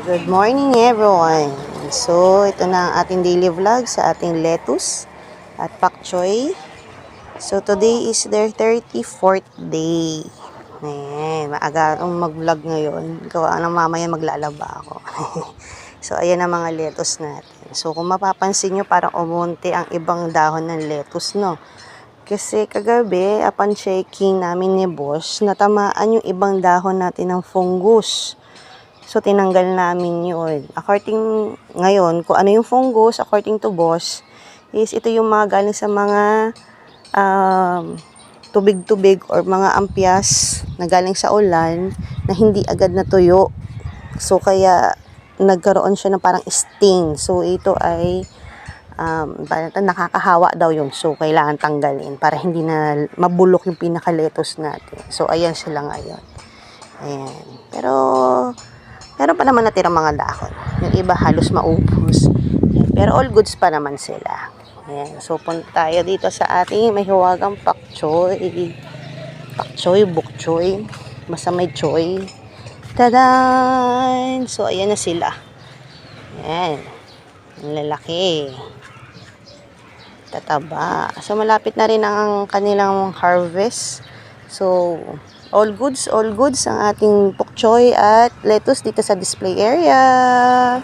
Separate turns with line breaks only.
Good morning everyone. So, ito na ang ating daily vlog sa ating lettuce at pak choy. So, today is their 34th day. Ayan, maaga akong mag-vlog ngayon. Gawa ng mamaya maglalaba ako. So, ayan ang mga lettuce natin. So, kung mapapansin nyo, parang umunti ang ibang dahon ng lettuce, no? Kasi kagabi, upon checking namin ni boss, natamaan yung ibang dahon natin ng fungus. So, tinanggal namin yun. According, ngayon, kung ano yung fungus, according to boss, is ito yung mga galing sa mga tubig-tubig or mga ampyas na galing sa ulan na hindi agad natuyo. So, kaya nagkaroon siya ng parang sting. So, ito ay nakakahawa daw yun. So, kailangan tanggalin para hindi na mabulok yung pinaka-lettuce natin. So, ayan sila ngayon. Ayan. Pero, meron pa naman natirang mga dahon. Yung iba halos maubos. Pero all goods pa naman sila. Ayan. So, punta tayo dito sa ating may hiwagang pak choy. Pak choy, bok choy. Basta may choy. Tadan! So, ayan na sila. Ayan. Ang lalaki. Tataba. So, malapit na rin ang kanilang harvest. So, all goods ang ating pok choy at lettuce dito sa display area.